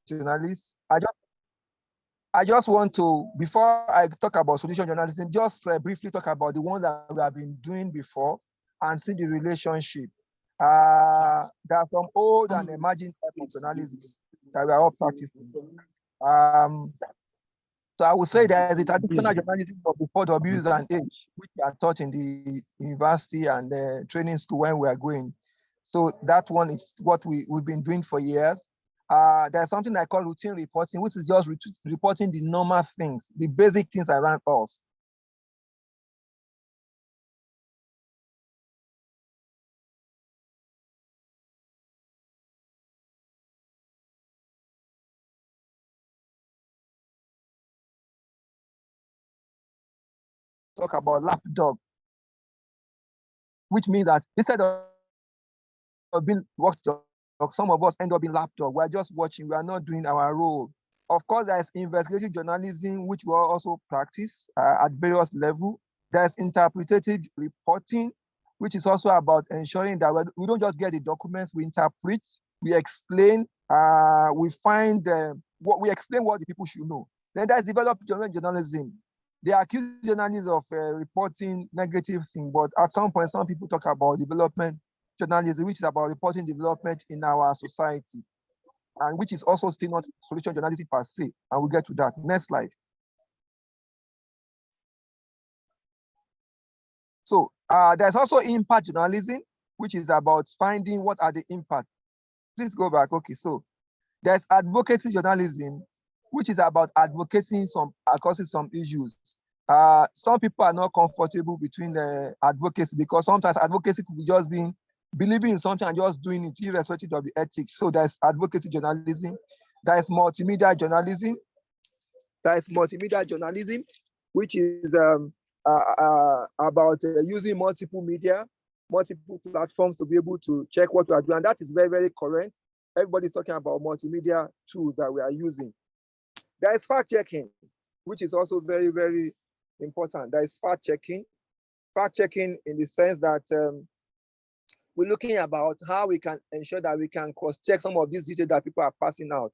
journalists. I just want to, before I talk about solution journalism, just briefly talk about the ones that we have been doing before and see the relationship. There are some old and emerging type of journalism that we are all practicing. So I would say there is a traditional journalism of before W's and H, which are taught in the university and the training school when we are going. So that one is what we've been doing for years. There's something I call routine reporting, which is just reporting the normal things, the basic things around us. Talk about lapdog, which means that instead of being watchdog, some of us end up being lapdog. We're just watching, we are not doing our role. Of course, there's investigative journalism, which we also practice at various levels. There's interpretative reporting, which is also about ensuring that we don't just get the documents, we interpret, we explain, we find we explain what the people should know. Then there's developed journalism. They accuse journalists of reporting negative things, but at some point, some people talk about development journalism, which is about reporting development in our society, and which is also still not solution journalism per se. And we'll get to that. Next slide. So there's also impact journalism, which is about finding what are the impacts. Please go back. Okay, so there's advocacy journalism, which is about advocating causing some issues. Some people are not comfortable between the advocacy because sometimes advocacy could be just being believing in something and just doing it irrespective of the ethics. So there's advocacy journalism. There's multimedia journalism. There's multimedia journalism, which is about using multiple media, multiple platforms to be able to check what we are doing. And that is very, very current. Everybody's talking about multimedia tools that we are using. There is fact-checking, which is also very, very important. There is fact-checking. Fact-checking in the sense that we're looking about how we can ensure that we can cross-check some of these details that people are passing out.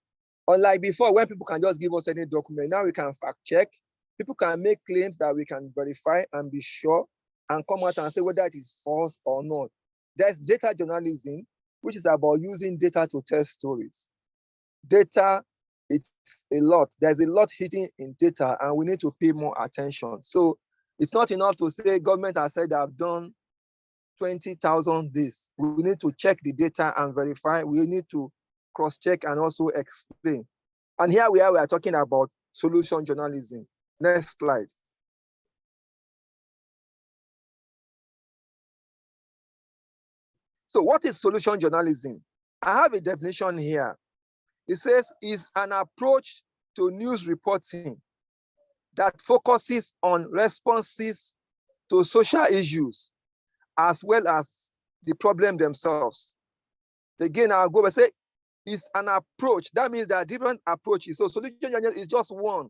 Unlike before, when people can just give us any document, now we can fact-check. People can make claims that we can verify and be sure and come out and say whether it is false or not. There's data journalism, which is about using data to tell stories. Data, it's a lot. There's a lot hidden in data, and we need to pay more attention. So it's not enough to say government has said I've done 20,000 this. We need to check the data and verify. We need to cross-check and also explain. And here we are talking about solution journalism. Next slide. So what is solution journalism? I have a definition here. It says is an approach to news reporting that focuses on responses to social issues as well as the problem themselves. Again, I'll go and say it's an approach. That means there are different approaches. So solution journalism is just one.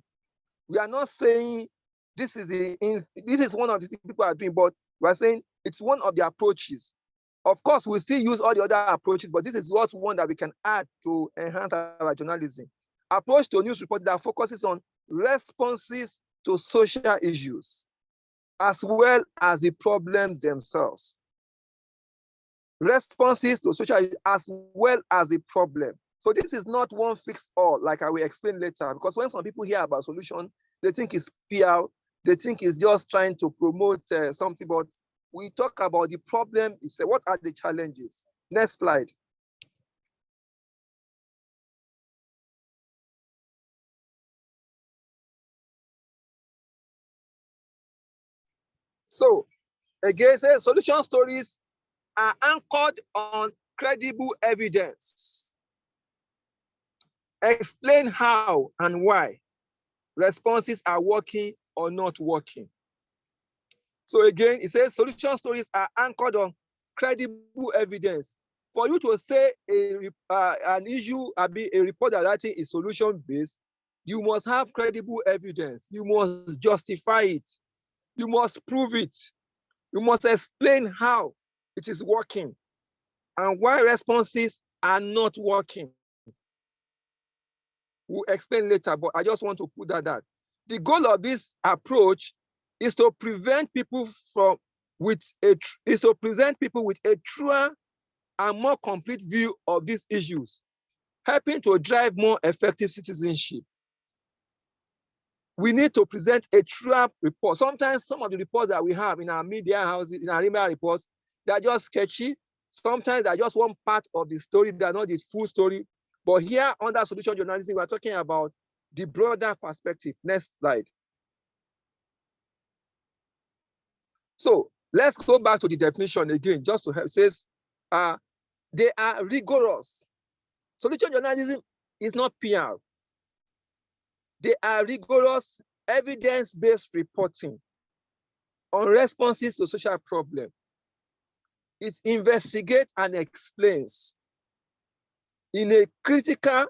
We are not saying this is one of the things people are doing, but we're saying it's one of the approaches. Of course, we still use all the other approaches, but this is what one that we can add to enhance our journalism. Approach to news reporting that focuses on responses to social issues, as well as the problems themselves. Responses to social issues, as well as the problem. So this is not one fix all, like I will explain later, because when some people hear about solution, they think it's PR, they think it's just trying to promote something, but we talk about the problem, what are the challenges? Next slide. So again, solution stories are anchored on credible evidence. Explain how and why responses are working or not working. So again, it says solution stories are anchored on credible evidence. For you to say an issue, a report that writing is solution-based, you must have credible evidence. You must justify it. You must prove it. You must explain how it is working and why responses are not working. We'll explain later, but I just want to put that. The goal of this approach is to prevent people is to present people with a truer and more complete view of these issues, helping to drive more effective citizenship. We need to present a truer report. Sometimes some of the reports that we have in our media houses, in our email reports, they're just sketchy. Sometimes they're just one part of the story, they're not the full story. But here under solution journalism, we're talking about the broader perspective. Next slide. So let's go back to the definition again, just to help. It says they are rigorous. Solution journalism is not PR. They are rigorous, evidence-based reporting on responses to social problems. It investigates and explains in a critical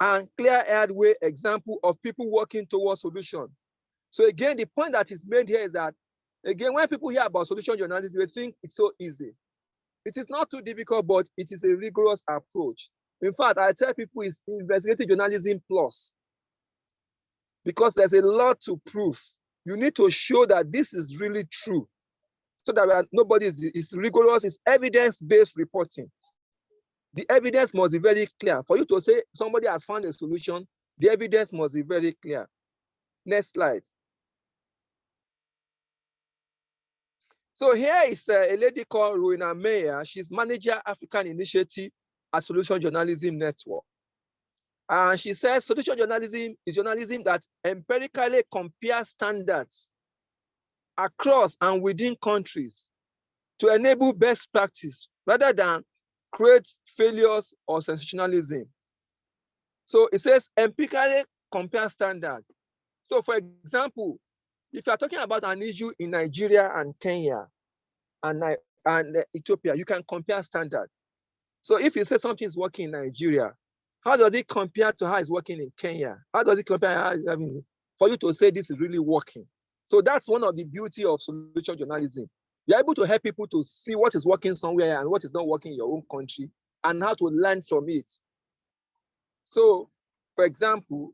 and clear-eyed way example of people working towards solution. So again, the point that is made here is that, again, when people hear about solution journalism, they think it's so easy. It is not too difficult, but it is a rigorous approach. In fact, I tell people it's investigative journalism plus, because there's a lot to prove. You need to show that this is really true, so that nobody is rigorous. It's evidence-based reporting. The evidence must be very clear. For you to say somebody has found a solution, the evidence must be very clear. Next slide. So here is a lady called Rowena Meyer. She's manager African Initiative at Solution Journalism Network. And she says solution journalism is journalism that empirically compares standards across and within countries to enable best practice rather than create failures or sensationalism. So it says empirically compare standards. So for example, if you're talking about an issue in Nigeria and Kenya and Ethiopia, you can compare standards. So if you say something is working in Nigeria, how does it compare to how it's working in Kenya? How does it compare, for you to say this is really working? So that's one of the beauty of solution journalism. You're able to help people to see what is working somewhere and what is not working in your own country and how to learn from it. So, for example,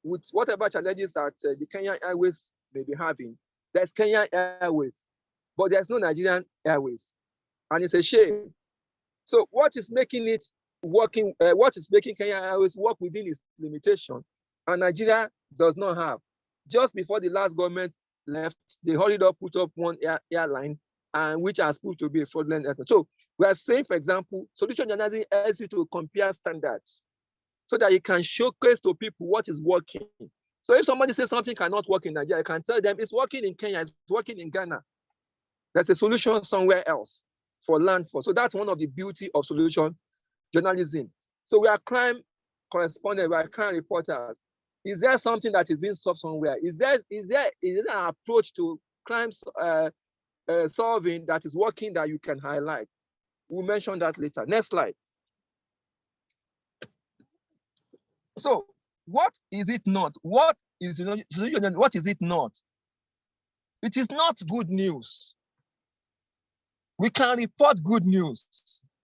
with whatever challenges that the Kenyan Airways may be having, there's Kenyan Airways, but there's no Nigerian Airways. And it's a shame. So what is making it working, what is making Kenyan Airways work within its limitation, and Nigeria does not have? Just before the last government left, they hurried up, put up one airline, and which has proved to be a fraudulent airline. So we are saying, for example, solution journalism helps you to compare standards so that you can showcase to people what is working. So if somebody says something cannot work in Nigeria, you can tell them it's working in Kenya, it's working in Ghana. There's a solution somewhere else for land for. So that's one of the beauty of solution journalism. So we are crime correspondents, we are crime reporters. Is there something that is being solved somewhere? Is there an approach to crime solving that is working that you can highlight? We'll mention that later. Next slide. So what is it not? What is it not? It is not good news. We can report good news,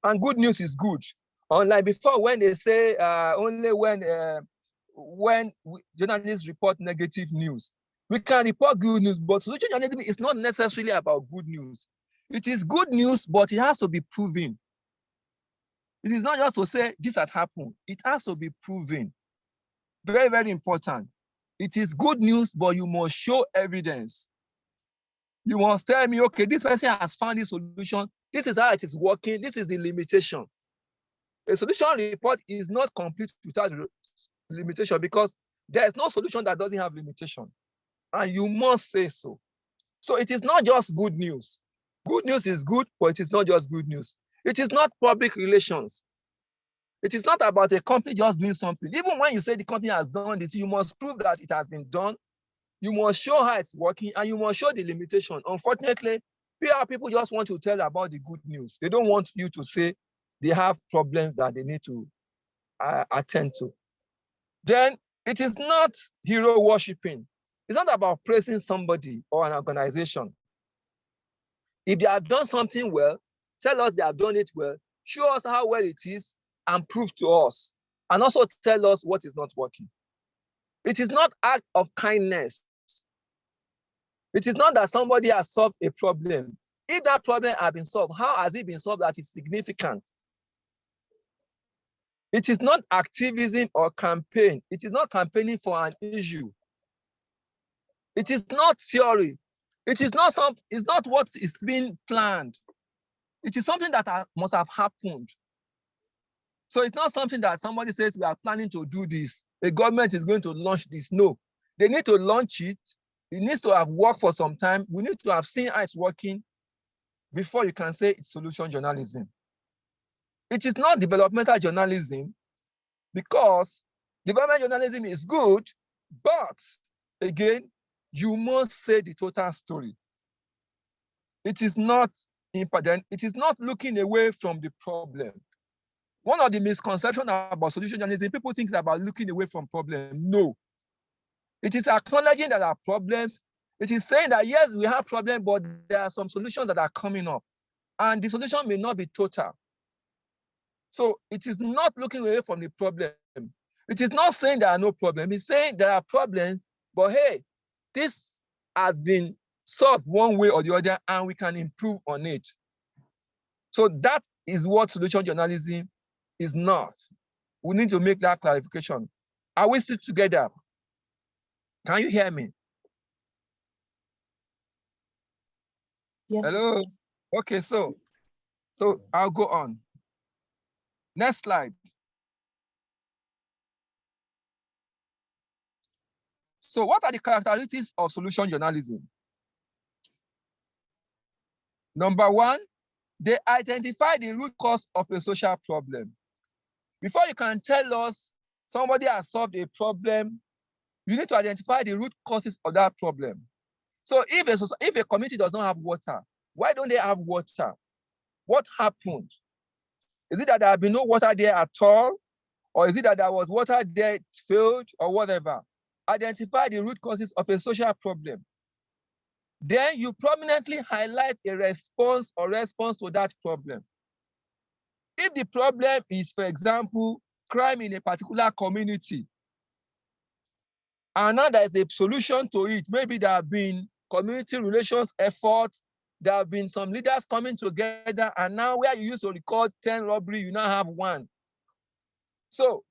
and good news is good. Unlike before, when they say only when journalists report negative news. We can report good news, but solution journalism is not necessarily about good news. It is good news, but it has to be proven. It is not just to say this has happened. It has to be proven. Very, very important. It is good news, but you must show evidence. You must tell me, okay, this person has found this solution. This is how it is working. This is the limitation. A solution report is not complete without limitation, because there is no solution that doesn't have limitation. And you must say so. So it is not just good news. Good news is good, but it is not just good news. It is not public relations. It is not about a company just doing something. Even when you say the company has done this, you must prove that it has been done. You must show how it's working, and you must show the limitation. Unfortunately, PR people just want to tell about the good news. They don't want you to say they have problems that they need to attend to. Then it is not hero worshiping. It's not about praising somebody or an organization. If they have done something well, tell us they have done it well, show us how well it is, and prove to us. and also tell us what is not working. It is not act of kindness. It is not that somebody has solved a problem. If that problem has been solved, how has it been solved that is significant? It is not activism or campaign. It is not campaigning for an issue. It is not theory. It is not it's not what is being planned. It is something that must have happened. So it's not something that somebody says we are planning to do this. The government is going to launch this. No, they need to launch it. It needs to have worked for some time. We need to have seen how it's working before you can say it's solution journalism. It is not developmental journalism, because development journalism is good, but again, you must say the total story. It is not important. It is not looking away from the problem. One of the misconceptions about solution journalism, people think it's about looking away from problems. No. It is acknowledging that there are problems. It is saying that, yes, we have problems, but there are some solutions that are coming up. And the solution may not be total. So it is not looking away from the problem. It is not saying there are no problems. It's saying there are problems, but hey, this has been solved one way or the other, and we can improve on it. So that is what solution journalism is not. We need to make that clarification. Are we still together? Can you hear me? Yes. Hello? Okay, so I'll go on. Next slide. So what are the characteristics of solution journalism? Number one, they identify the root cause of a social problem. Before you can tell us somebody has solved a problem, you need to identify the root causes of that problem. So if a community does not have water, why don't they have water? What happened? Is it that there have been no water there at all? Or is it that there was water there, it failed, or whatever? Identify the root causes of a social problem. Then you prominently highlight a response to that problem. If the problem is, for example, crime in a particular community, and now there is a solution to it, maybe there have been community relations efforts, there have been some leaders coming together, and now where you used to record 10 robberies, you now have 1. So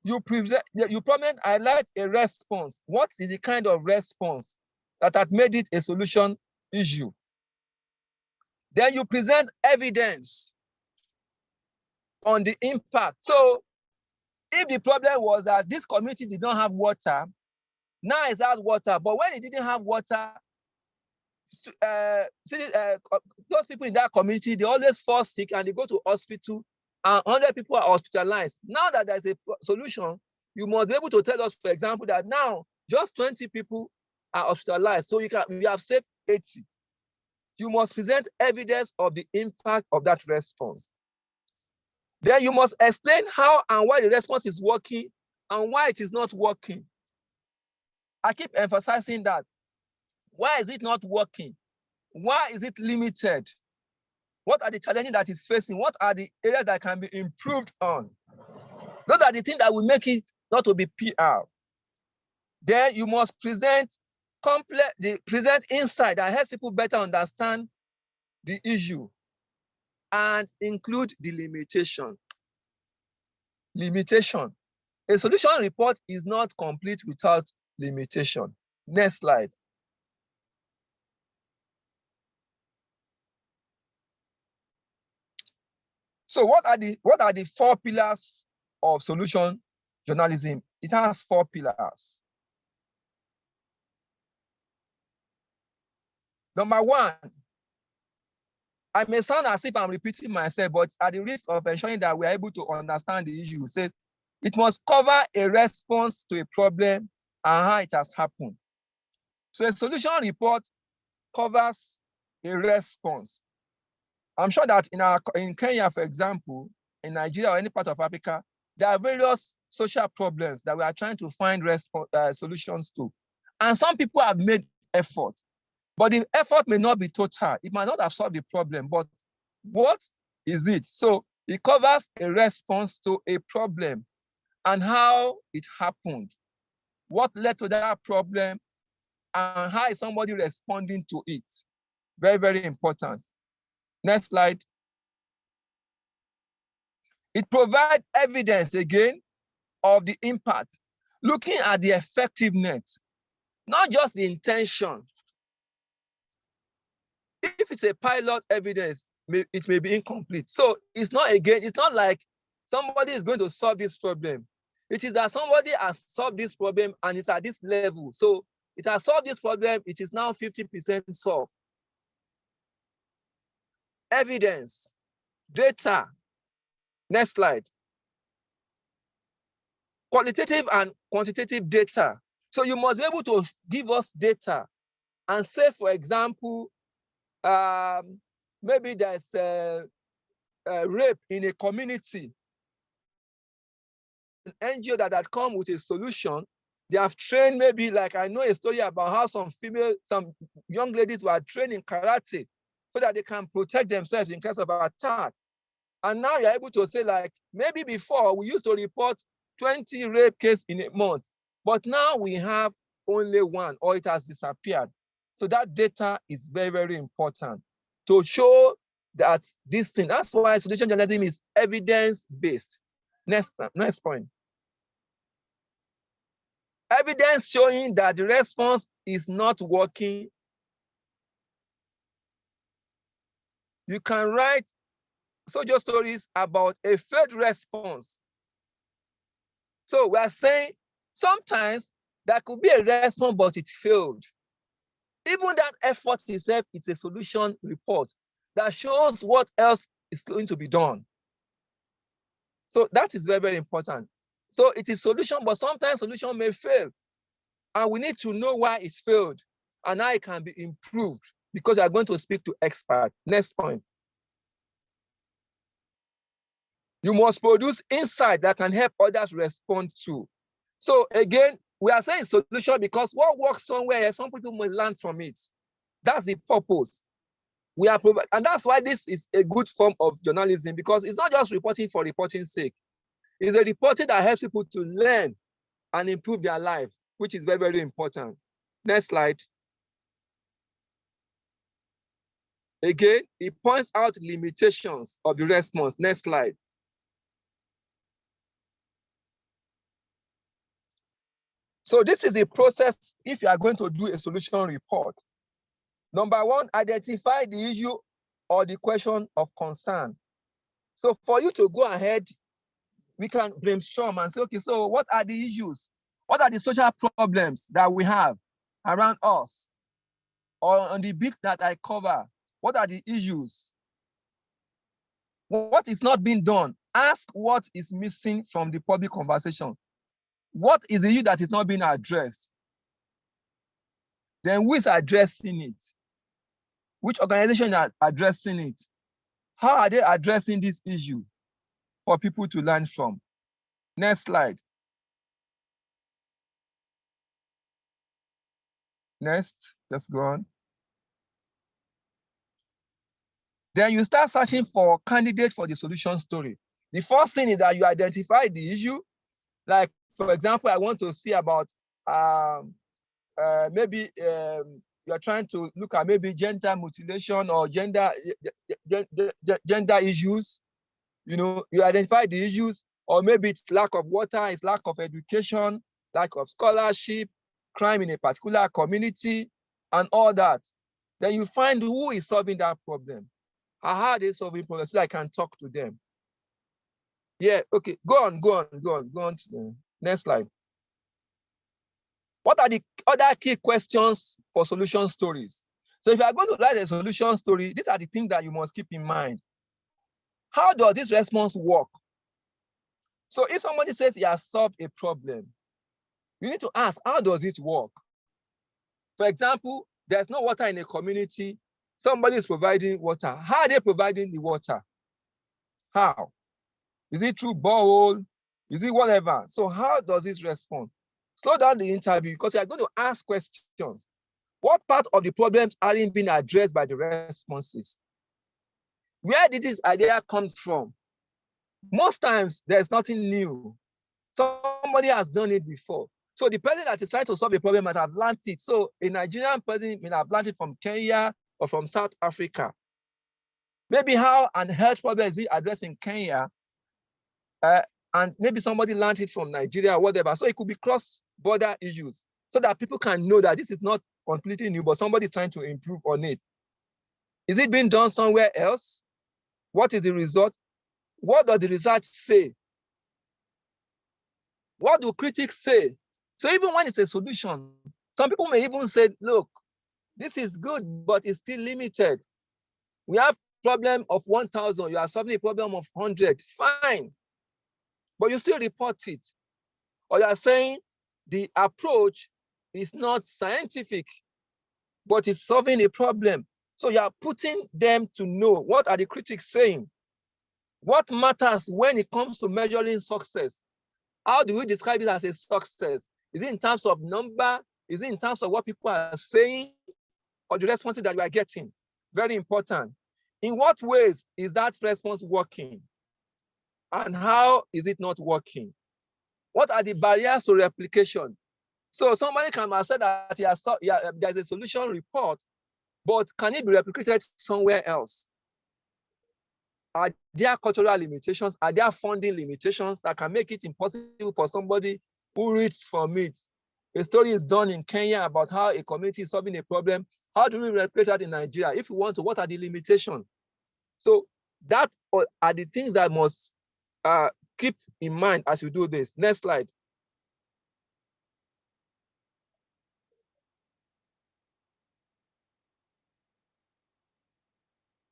you prominently highlight a response. What is the kind of response that had made it a solution issue? Then you present evidence on the impact. So if the problem was that this community did not have water, now it has water, but when it didn't have water, those people in that community, they always fall sick and they go to hospital, and 100 people are hospitalized. Now that there's a solution, you must be able to tell us, for example, that now just 20 people are hospitalized, so we have saved 80. You must present evidence of the impact of that response. Then you must explain how and why the response is working and why it is not working. I keep emphasizing that. Why is it not working? Why is it limited? What are the challenges that it's facing? What are the areas that can be improved on? Those are the things that will make it not to be PR. Then you must present insight that helps people better understand the issue and include the limitation. Limitation. A solution report is not complete without limitation. Next slide. So what are the 4 pillars of solution journalism? It has 4 pillars. Number 1, I may sound as if I'm repeating myself, but at the risk of ensuring that we're able to understand the issue, it says it must cover a response to a problem and how it has happened. So a solution report covers a response. I'm sure that in Kenya, for example, in Nigeria or any part of Africa, there are various social problems that we are trying to find solutions to. And some people have made effort, but the effort may not be total. It might not have solved the problem, but what is it? So it covers a response to a problem and how it happened, what led to that problem, and how is somebody responding to it. Very, very important. Next slide. It provides evidence again of the impact, looking at the effectiveness, not just the intention. If it's a pilot evidence, it may be incomplete. So it's not like somebody is going to solve this problem. It is that somebody has solved this problem and it's at this level. So it has solved this problem, it is now 50% solved. Evidence, data. Next slide. Qualitative and quantitative data. So you must be able to give us data and say, for example, maybe there's a rape in a community. An NGO that had come with a solution. They have trained, maybe like I know a story about how some young ladies were trained in karate so that they can protect themselves in case of attack. And now you're able to say, like, maybe before we used to report 20 rape cases in a month, but now we have only one, or it has disappeared. So that data is very, very important to show that this thing. That's why solution journalism is evidence-based. Next point. Evidence showing that the response is not working. You can write SoJo stories about a failed response. So we are saying sometimes there could be a response, but it failed. Even that effort itself, it's a solution report that shows what else is going to be done. So that is very, very important. So it is solution, but sometimes solution may fail. And we need to know why it's failed and how it can be improved, because we are going to speak to experts. Next point. You must produce insight that can help others respond to. So again, we are saying solution because what works somewhere, some people may learn from it. That's the purpose. We are and that's why this is a good form of journalism, because it's not just reporting for reporting's sake. It's a reporting that helps people to learn and improve their life, which is very, very important. Next slide. Again, it points out limitations of the response. Next slide. So this is a process if you are going to do a solution report. Number one, identify the issue or the question of concern. So for you to go ahead, we can brainstorm and say, okay, so what are the issues? What are the social problems that we have around us or on the bit that I cover? What are the issues? What is not being done? Ask what is missing from the public conversation. What is the issue that is not being addressed? Then who is addressing it? Which organization are addressing it? How are they addressing this issue for people to learn from? Next slide. Next, just go on. Then you start searching for candidates for the solution story. The first thing is that you identify the issue. Like, for example, I want to see about maybe you're trying to look at maybe gender mutilation or gender issues. You know, you identify the issues, or maybe it's lack of water, it's lack of education, lack of scholarship, crime in a particular community, and all that. Then you find who is solving that problem. How are they solving problems so that I can talk to them? Yeah, okay, go on to the next slide. What are the other key questions for solution stories? So if you are going to write a solution story, these are the things that you must keep in mind. How does this response work? So if somebody says he has solved a problem, you need to ask, how does it work? For example, there's no water in a community. Somebody is providing water. How are they providing the water? How? Is it through borehole? Is it whatever? So how does it respond? Slow down the interview because you are going to ask questions. What part of the problems aren't being addressed by the responses? Where did this idea come from? Most times, there's nothing new. Somebody has done it before. So the person that is trying to solve a problem might have learned it. So a Nigerian person may have learned it from Kenya or from South Africa. Maybe how an health problem is being addressed in Kenya, and maybe somebody learned it from Nigeria or whatever. So it could be cross-border issues so that people can know that this is not completely new, but somebody is trying to improve on it. Is it being done somewhere else? What is the result? What does the research say? What do critics say? So even when it's a solution, some people may even say, look, this is good, but it's still limited. We have problem of 1,000, you are solving a problem of 100, fine. But you still report it. Or you are saying the approach is not scientific, but it's solving a problem. So you are putting them to know, what are the critics saying? What matters when it comes to measuring success? How do we describe it as a success? Is it in terms of number? Is it in terms of what people are saying? Or the responses that we are getting? Very important. In what ways is that response working? And how is it not working? What are the barriers to replication? So somebody can say that there's a solution report, but can it be replicated somewhere else? Are there cultural limitations? Are there funding limitations that can make it impossible for somebody who reads from it? A story is done in Kenya about how a community is solving a problem. How do we replicate that in Nigeria? If we want to, what are the limitations? So that are the things that must keep in mind as you do this. Next slide.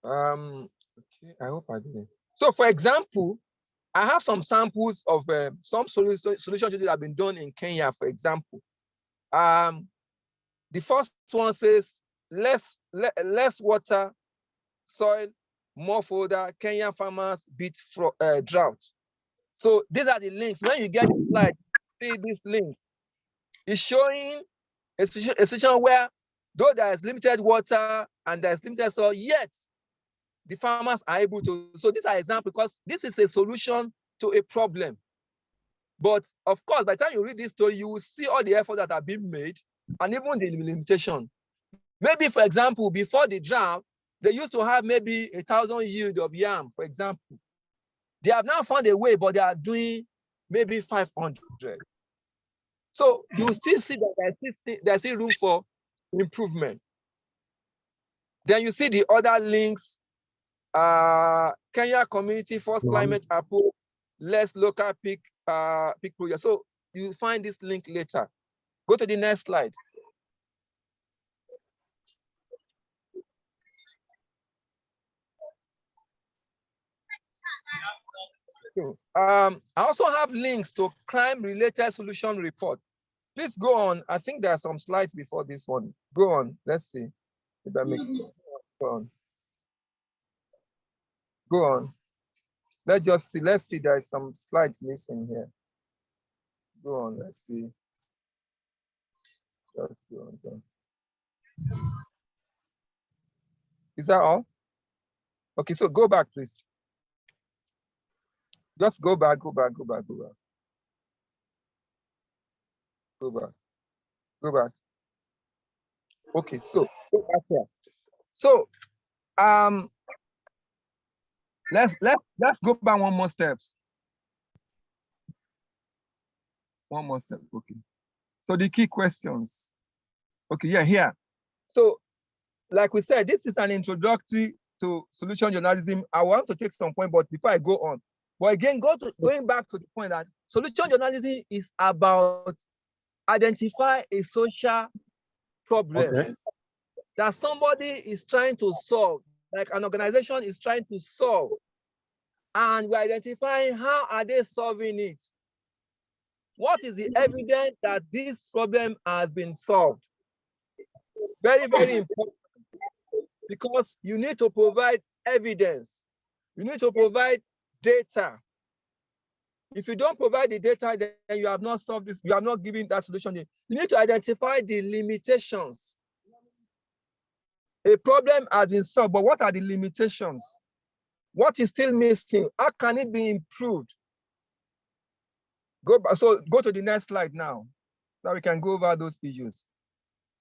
Okay, I hope I didn't. So for example, I have some samples of some solutions that have been done in Kenya, for example. The first one says, less water, soil, more fodder, Kenyan farmers beat drought. So these are the links. When you get the slide, see these links. It's showing a situation where, though there is limited water and there is limited soil, yet the farmers are able to. So these are examples because this is a solution to a problem. But of course, by the time you read this story, you will see all the efforts that are being made and even the limitation. Maybe, for example, before the drought, they used to have maybe 1,000 yield of yam, for example. They have now found a way, but they are doing maybe 500. So you still see that there's still room for improvement. Then you see the other links, Kenya community first climate approach, less local peak project. So you find this link later. Go to the next slide. I also have links to crime-related solution report. Please go on. I think there are some slides before this one. Go on. Let's see if that makes sense. Go on. Go on. Let's just see. Let's see. There are some slides missing here. Go on. Let's see. Just go on. Go on. Is that all? Okay. So go back, please. Just go back. Go back. Go back. Go back. Go back. Go back. Okay. So go back here. So let's go back one more steps. One more step. Okay. So the key questions. Okay, yeah, here. So, like we said, this is an introductory to solution journalism. I want to take some point, but before I go on, but again, going back to the point that solution journalism is about identify a social problem that somebody is trying to solve, like an organization is trying to solve, and we're identifying how are they solving it. What is the evidence that this problem has been solved? Very, very important, because you need to provide evidence. You need to provide data. If you don't provide the data, then you have not solved this, you have not given that solution. You need to identify the limitations. A problem has been solved, but what are the limitations? What is still missing? How can it be improved? Go back, so go to the next slide now, so we can go over those issues.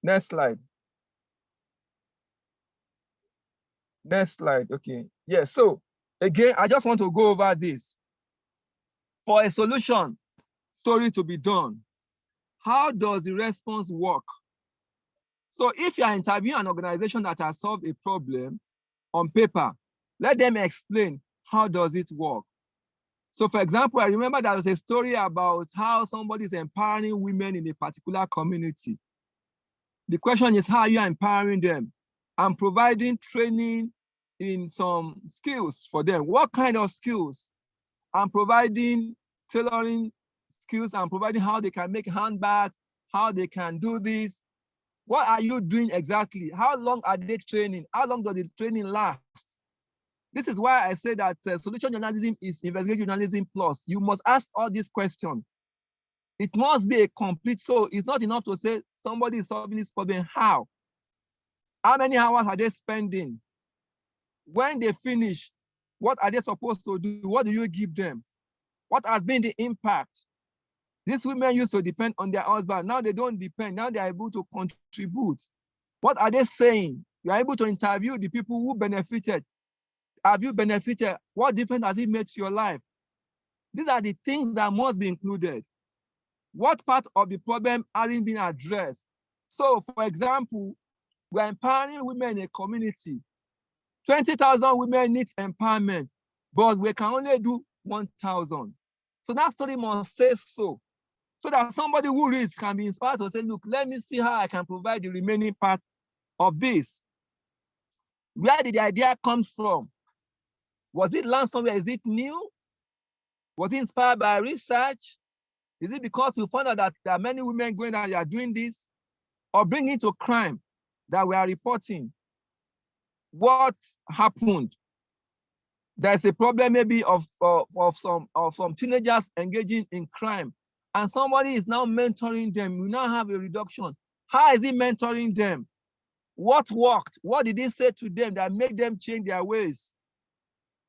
Next slide. Next slide, okay. Yeah, so again, I just want to go over this. For a solution story to be done, how does the response work? So if you are interviewing an organization that has solved a problem on paper, let them explain how does it work. So for example, I remember there was a story about how somebody is empowering women in a particular community. The question is, how are you empowering them? I'm providing training in some skills for them. What kind of skills? I'm providing tailoring skills. I'm providing how they can make handbags, how they can do this. What are you doing exactly? How long are they training? How long does the training last? This is why I say that solution journalism is investigative journalism plus. You must ask all these questions. It must be a complete, so it's not enough to say somebody is solving this problem. How? How many hours are they spending? When they finish, what are they supposed to do? What do you give them? What has been the impact? These women used to depend on their husband. Now they don't depend. Now they are able to contribute. What are they saying? You are able to interview the people who benefited. Have you benefited? What difference has it made to your life? These are the things that must be included. What part of the problem aren't being addressed? So, for example, we're empowering women in a community. 20,000 women need empowerment, but we can only do 1,000. So that story must say so that somebody who reads can be inspired to say, look, let me see how I can provide the remaining part of this. Where did the idea come from? Was it learned somewhere? Is it new? Was it inspired by research? Is it because you found out that there are many women going out there doing this? Or bring it to crime that we are reporting? What happened? There's a problem maybe of some teenagers engaging in crime, and somebody is now mentoring them. We now have a reduction. How is he mentoring them? What worked? What did he say to them that made them change their ways?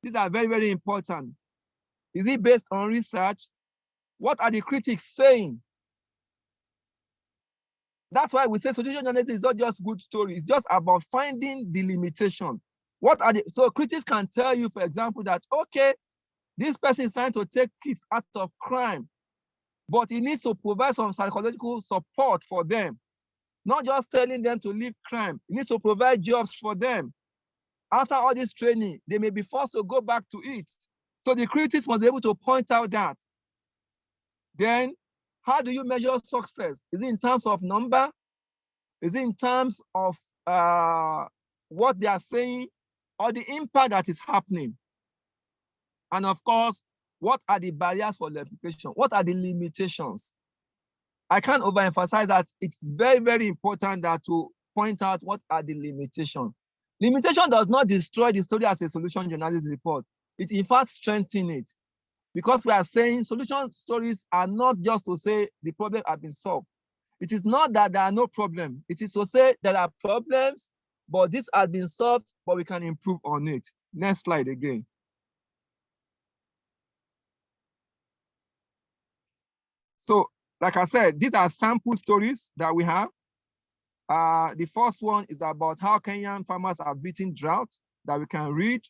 These are very, very important. Is it based on research? What are the critics saying? That's why we say solution journalism is not just good story. It's just about finding the limitation. What are the, so critics can tell you, for example, that, okay, this person is trying to take kids out of crime, but he needs to provide some psychological support for them. Not just telling them to leave crime. He needs to provide jobs for them. After all this training, they may be forced to go back to it. So the critics must be able to point out that. Then, how do you measure success? Is it in terms of number? Is it in terms of what they are saying, or the impact that is happening? And of course, what are the barriers for replication? What are the limitations? I can't overemphasize that it's very, very important that to point out what are the limitations. Limitation does not destroy the story as a solution journalism report. It in fact strengthens it, because we are saying solution stories are not just to say the problem has been solved. It is not that there are no problems. It is to say there are problems, but this has been solved, but we can improve on it. Next slide again. So, like I said, these are sample stories that we have. The first one is about how Kenyan farmers are beating drought that we can read.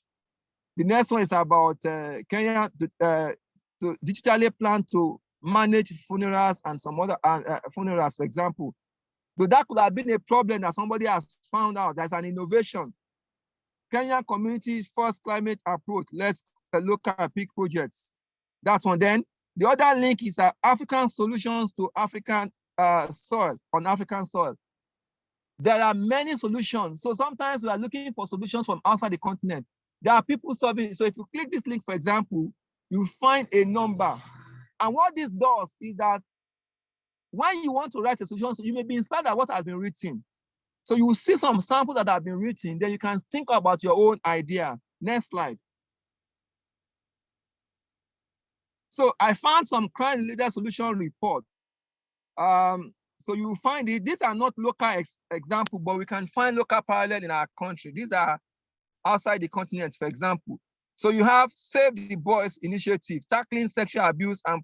The next one is about Kenya to digitally plan to manage funerals and some other funerals, for example. So that could have been a problem that somebody has found out. There's an innovation. Kenyan community first climate approach. Let's look at peak projects. That's one. Then the other link is African solutions to African soil, on African soil. There are many solutions. So sometimes we are looking for solutions from outside the continent. There are people solving. So if you click this link, for example, you find a number. And what this does is that when you want to write a solution, so you may be inspired by what has been written. So you will see some samples that have been written, then you can think about your own idea. Next slide. So I found some crime-related solution report. So you will find it. These are not local examples, but we can find local parallel in our country. These are outside the continent, for example. So you have Save the Boys initiative, tackling sexual abuse and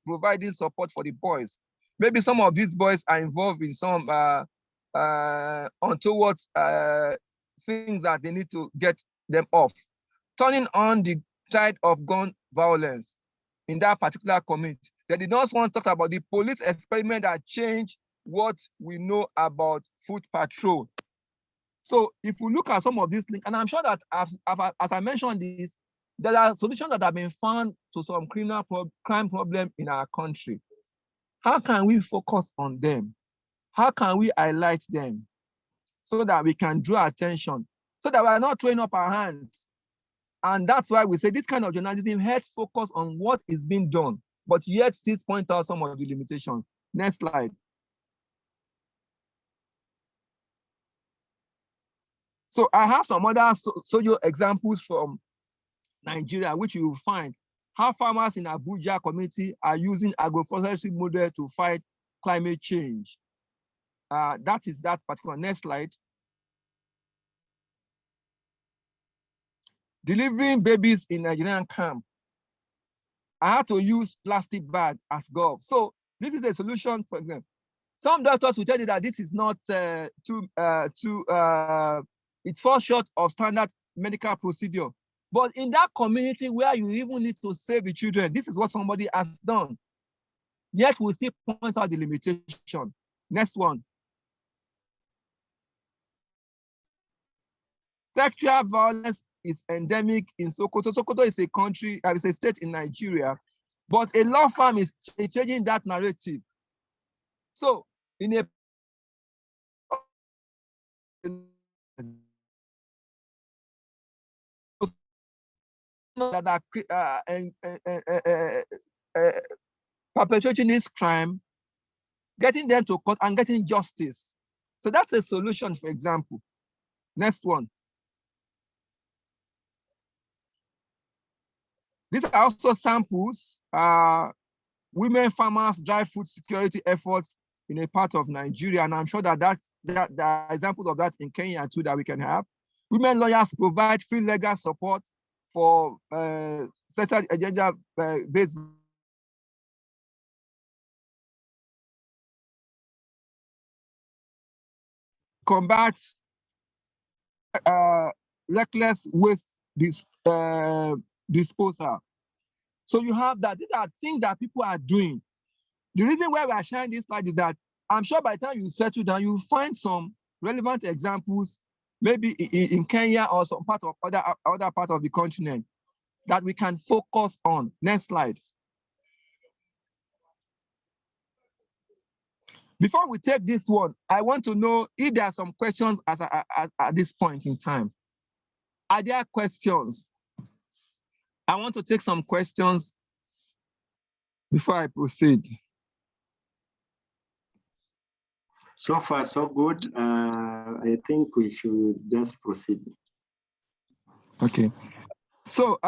providing support for the boys. Maybe some of these boys are involved in some untoward things that they need to get them off. Turning on the tide of gun violence in that particular community. They did not want to talk about the police experiment that changed what we know about foot patrol. So if we look at some of these links, and I'm sure that as I mentioned this, there are solutions that have been found to some crime problem in our country. How can we focus on them? How can we highlight them so that we can draw attention, so that we are not throwing up our hands? And that's why we say this kind of journalism helps focus on what is being done, but yet still point out some of the limitations. Next slide. So I have some other SoJo examples from Nigeria, which you will find how farmers in Abuja community are using agroforestry models to fight climate change. That is that particular. Next slide. Delivering babies in Nigerian camp. I had to use plastic bag as gov. So this is a solution for them. Some doctors will tell you that this is not it falls short of standard medical procedure. But in that community where you even need to save the children, this is what somebody has done. Yet we still point out the limitation. Next one. Sexual violence is endemic in Sokoto. Sokoto is a country, it's a state in Nigeria, but a law firm is changing that narrative. So in a that are perpetrating this crime, getting them to court and getting justice. So that's a solution, for example. Next one. These are also samples. Women farmers drive food security efforts in a part of Nigeria, and I'm sure that there are examples of that in Kenya too that we can have. Women lawyers provide free legal support for sexual agenda-based combat reckless waste disposal. So you have that. These are things that people are doing. The reason why we are sharing this slide is that I'm sure by the time you settle down, you'll find some relevant examples, maybe in Kenya or some part of other part of the continent that we can focus on. Next slide. Before we take this one, I want to know if there are some questions at this point in time. Are there questions? I want to take some questions before I proceed. So far, so good. I think we should just proceed. Okay. So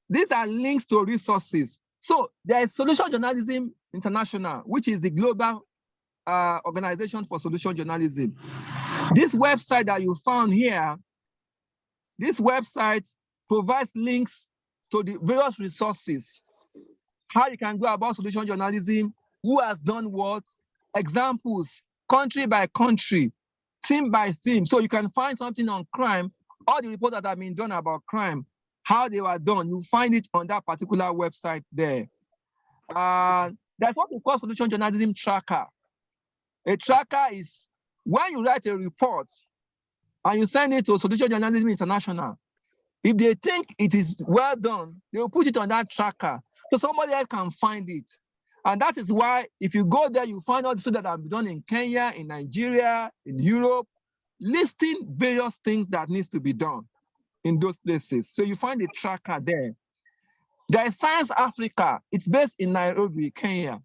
these are links to resources. So there is Solution Journalism International, which is the global organization for solution journalism. This website that you found here, this website provides links to the various resources, how you can go about solution journalism, who has done what, examples, country by country, theme by theme. So you can find something on crime, all the reports that have been done about crime, how they were done, you find it on that particular website there. That's what we call solution journalism tracker. A tracker is when you write a report and you send it to Solution Journalism International, if they think it is well done, they will put it on that tracker so somebody else can find it. And that is why if you go there, you find out that have been done in Kenya, in Nigeria, in Europe, listing various things that needs to be done in those places. So you find the tracker there. There is Science Africa. It's based in Nairobi, Kenya.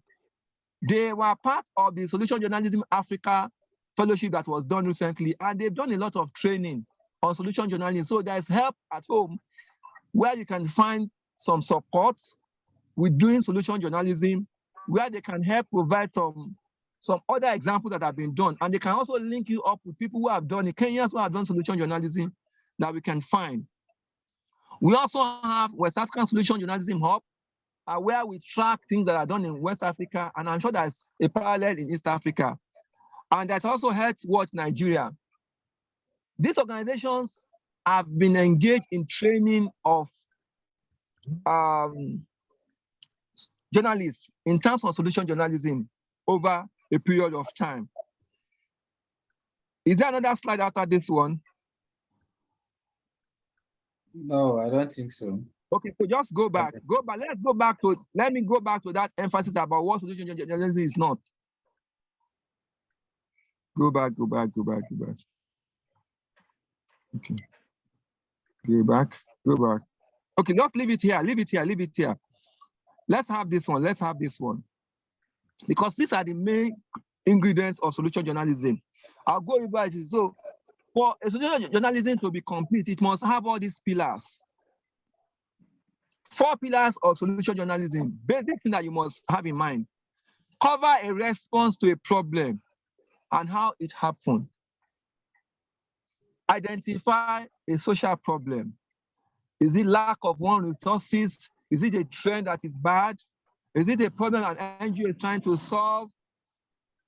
They were part of the Solution Journalism Africa fellowship that was done recently, and they've done a lot of training on solution journalism. So there's help at home where you can find some support with doing solution journalism, where they can help provide some other examples that have been done. And they can also link you up with people who have done it, Kenyans who have done solution journalism that we can find. We also have West African Solution Journalism Hub, where we track things that are done in West Africa, and I'm sure there's a parallel in East Africa. And there's also Health Watch Nigeria. These organizations have been engaged in training of journalists in terms of solution journalism over a period of time. Is there another slide after this one? No, I don't think so. Okay, so just go back. Okay. Go back. Let me go back to that emphasis about what solution journalism is not. Go back. Okay. Go back. Okay, just leave it here. Let's have this one. Because these are the main ingredients of solution journalism. I'll go over it. So for a solution journalism to be complete, it must have all these pillars. 4 pillars of solution journalism, basic thing that you must have in mind. Cover a response to a problem and how it happened. Identify a social problem. Is it lack of resources? Is it a trend that is bad? Is it a problem an NGO is trying to solve?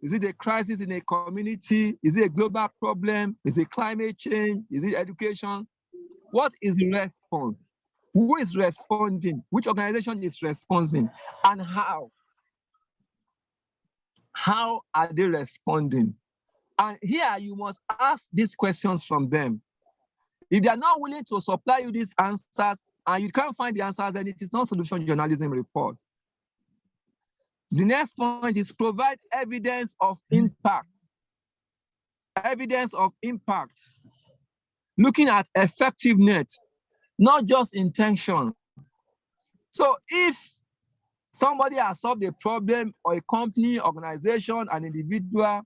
Is it a crisis in a community? Is it a global problem? Is it climate change? Is it education? What is the response? Who is responding? Which organization is responding? And how? How are they responding? And here you must ask these questions from them. If they are not willing to supply you these answers and you can't find the answers, then it is not solution journalism report. The next point is provide evidence of impact. Evidence of impact. Looking at effectiveness, not just intention. So if somebody has solved a problem, or a company, organization, an individual,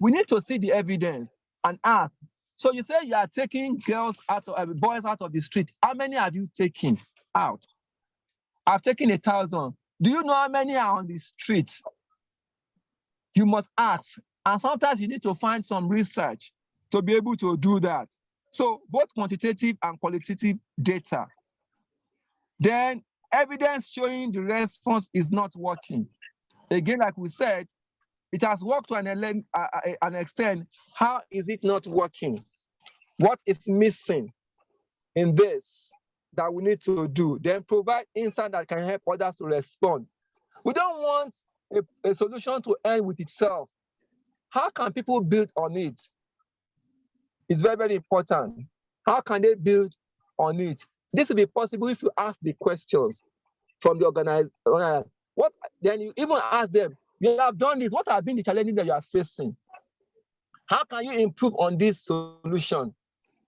we need to see the evidence and ask. So you say you are taking boys out of the street. How many have you taken out? I've taken 1,000. Do you know how many are on the street? You must ask. And sometimes you need to find some research to be able to do that. So both quantitative and qualitative data. Then evidence showing the response is not working. Again, like we said, it has worked to an extent. How is it not working? What is missing in this that we need to do? Then provide insight that can help others to respond. We don't want a solution to end with itself. How can people build on it? It's very, very important. How can they build on it? This will be possible if you ask the questions from the organizer. Then you even ask them, you have done this, what have been the challenges that you are facing? How can you improve on this solution?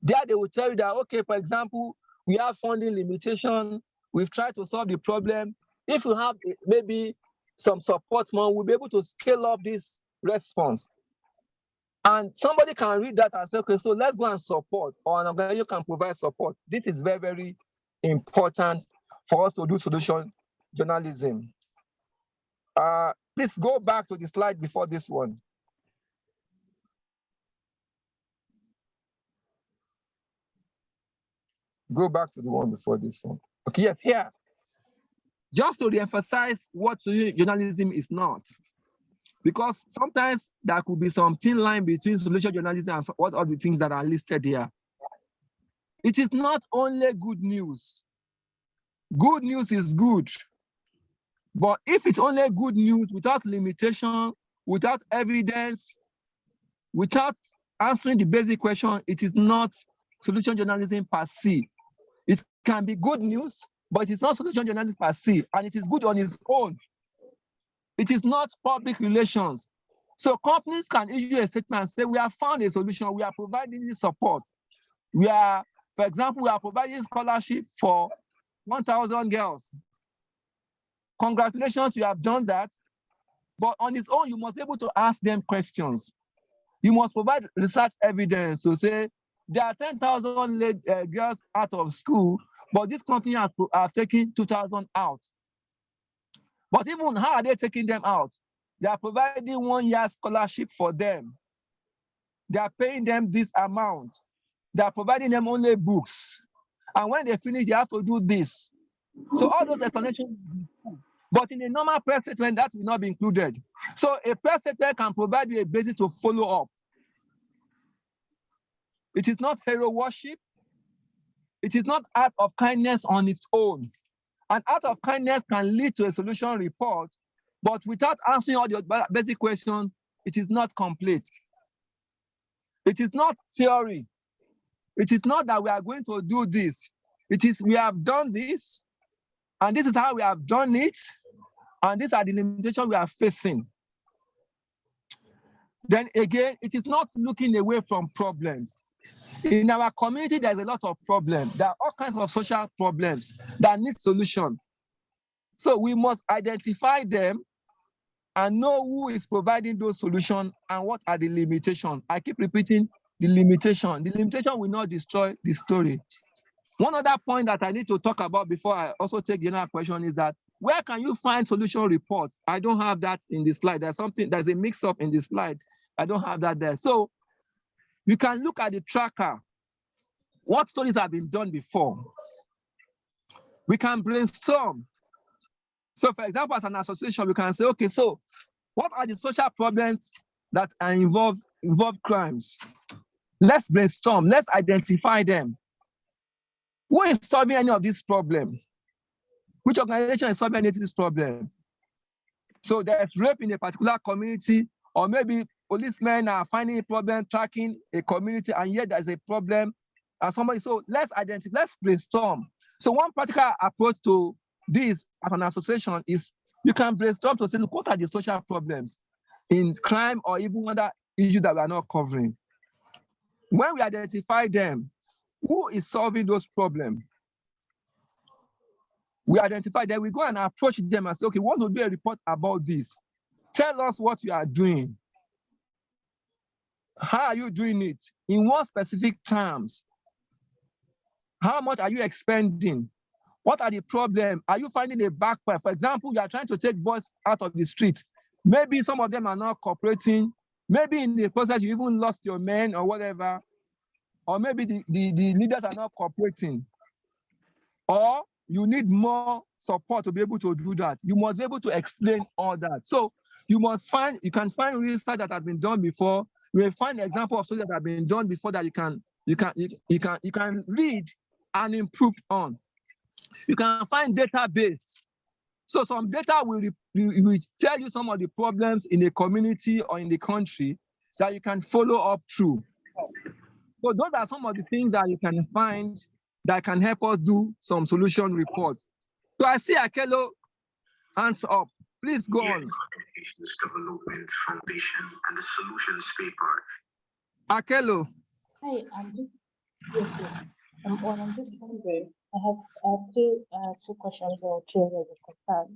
There they will tell you that, okay, for example, we have funding limitation, we've tried to solve the problem. If you have maybe some support more, we'll be able to scale up this response. And somebody can read that and say, okay, so let's go and support, or an organization can provide support. This is very, very important for us to do solution journalism. Please go back to the slide before this one. Go back to the one before this one. Okay, yes, here. Just to re-emphasize what journalism is not. Because sometimes there could be some thin line between solution journalism and what are the things that are listed here. It is not only good news. Good news is good. But if it's only good news without limitation, without evidence, without answering the basic question, it is not solution journalism per se. It can be good news, but it's not solution journalism per se, and it is good on its own. It is not public relations. So companies can issue a statement and say, we have found a solution, we are providing this support. We are, for example, we are providing scholarship for 1,000 girls. Congratulations, you have done that. But on its own, you must be able to ask them questions. You must provide research evidence to say, there are 10,000 girls out of school, but this company have taken 2,000 out. But even how are they taking them out? They are providing 1 year scholarship for them. They are paying them this amount. They are providing them only books. And when they finish, they have to do this. So all those explanations, but in a normal press statement, that will not be included. So a press statement can provide you a basis to follow up. It is not hero worship. It is not act of kindness on its own. An act of kindness can lead to a solution report, but without answering all the basic questions, it is not complete. It is not theory. It is not that we are going to do this. It is we have done this, and this is how we have done it, and these are the limitations we are facing. Then again, it is not looking away from problems. In our community, there's a lot of problems. There are all kinds of social problems that need solution. So we must identify them and know who is providing those solutions and what are the limitations. I keep repeating the limitation. The limitation will not destroy the story. One other point that I need to talk about before I also take the other question is that where can you find solution reports? I don't have that in the slide. There's a mix-up in the slide. I don't have that there. So you can look at the tracker. What studies have been done before? We can brainstorm. So for example, as an association, we can say, okay, so what are the social problems that are involve crimes? Let's brainstorm, let's identify them. Who is solving any of these problems? Which organization is solving any of this problem? So there's rape in a particular community, or maybe policemen are finding a problem tracking a community, and yet there's a problem. And somebody, so let's brainstorm. So one practical approach to this as an association is you can brainstorm to say, look, what are the social problems in crime or even other issues that we are not covering? When we identify them, who is solving those problems? We identify them, we go and approach them and say, okay, we want to do a report about this. Tell us what you are doing. How are you doing it? In what specific terms? How much are you expending? What are the problems? Are you finding a backfire? For example, you are trying to take boys out of the street. Maybe some of them are not cooperating. Maybe in the process, you even lost your men or whatever. Or maybe the leaders are not cooperating. Or you need more support to be able to do that. You must be able to explain all that. So you can find research that has been done before. You will find an example of something that has been done before that you can read and improve on. You can find database. So some data will tell you some of the problems in the community or in the country that you can follow up through. So those are some of the things that you can find that can help us do some solution reports. So I see Akelo hands up. Please go on. Development Foundation and the Solutions Paper. Akelo. Hi, I'm just wondering. I have two questions or two areas of concern.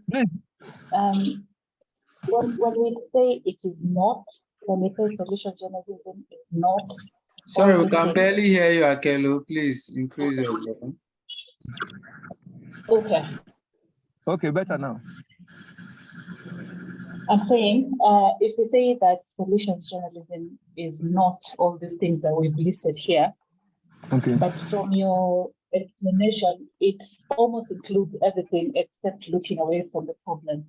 When we say it is not, when we say solution journalism is not. Sorry, we can barely hear you, Akelo. Please increase your volume. Okay. Okay, better now. I'm saying, if we say that solutions journalism is not all the things that we've listed here, okay, but from your explanation, it almost includes everything except looking away from the problem.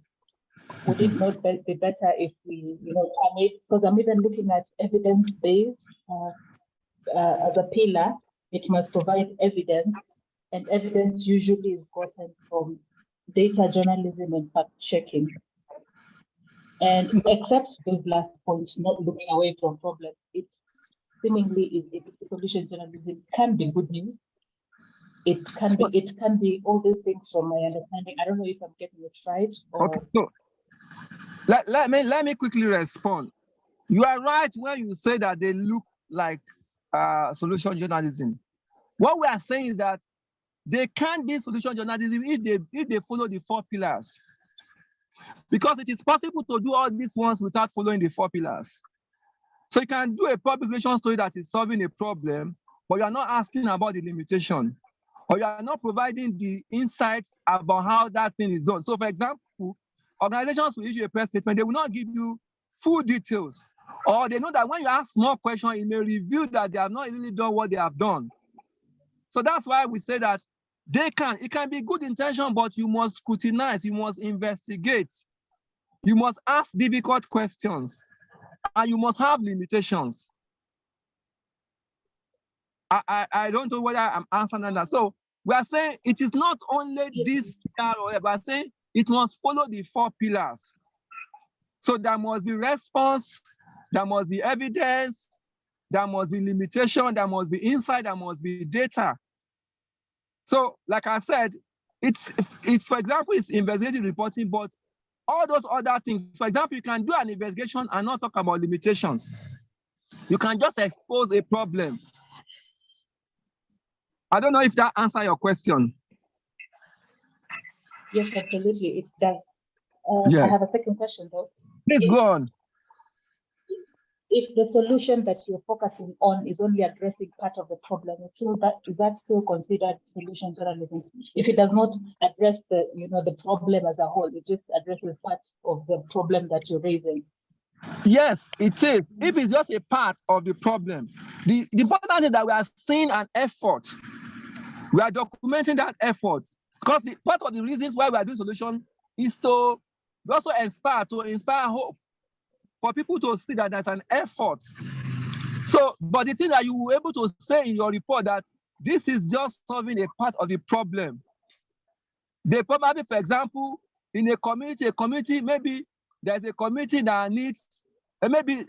Would it not be better if we, because I'm even looking at evidence-based as a pillar, it must provide evidence, and evidence usually is gotten from data journalism and fact-checking. And except those last points, not looking away from problems, it seemingly is solution journalism can be good news. It can be all these things from my understanding. I don't know if I'm getting it right. Or... Okay, so let me quickly respond. You are right when you say that they look like solution journalism. What we are saying is that they can be solution journalism if they follow the 4 pillars. Because it is possible to do all these ones without following the 4 pillars. So you can do a public relations story that is solving a problem, but you are not asking about the limitation, or you are not providing the insights about how that thing is done. So for example, organizations will issue a press statement, they will not give you full details, or they know that when you ask more questions, it may reveal that they have not really done what they have done. So that's why we say that it can be good intention, but you must scrutinize, you must investigate, you must ask difficult questions, and you must have limitations. I don't know whether I'm answering that. So we are saying it is not only this pillar, but I'm saying it must follow the 4 pillars. So there must be response, there must be evidence, there must be limitation, there must be insight, there must be data. So like I said, it's for example, it's investigative reporting, but all those other things, for example, you can do an investigation and not talk about limitations. You can just expose a problem. I don't know if that answers your question. Yes, absolutely, it does. Yeah. I have a second question though. Please go on. If the solution that you're focusing on is only addressing part of the problem, is that still considered solution journalism? If it does not address the the problem as a whole, it just addresses parts of the problem that you're raising. Yes, it is. If it's just a part of the problem, the important is that we are seeing an effort. We are documenting that effort, because part of the reasons why we are doing solution is to also inspire hope for people to see that there's an effort. So, but the thing that you were able to say in your report that this is just solving a part of the problem. They probably, for example, in a community, maybe there's a community that needs, maybe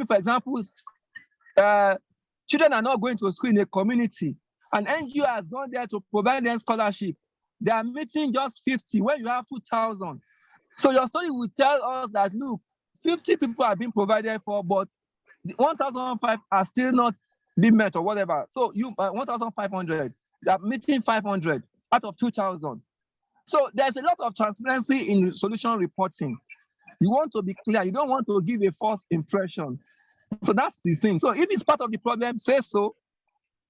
for example, children are not going to school in a community. An NGO has gone there to provide them scholarship. They are meeting just 50 when you have 2,000. So your story will tell us that, look, 50 people have been provided for, but 1,005 are still not being met or whatever. So you 1,500, they are meeting 500 out of 2,000. So there's a lot of transparency in solution reporting. You want to be clear. You don't want to give a false impression. So that's the thing. So if it's part of the problem, say so.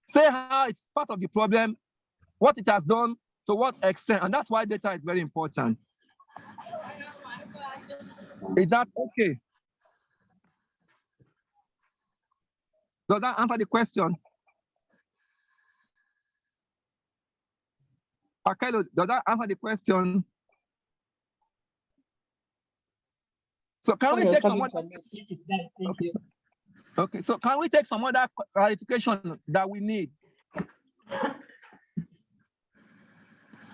Say how it's part of the problem, what it has done, to what extent. And that's why data is very important. Is that okay? Does that answer the question? Akelo, does that answer the question? So can we take some other... Okay, so can we take some other clarification that we need?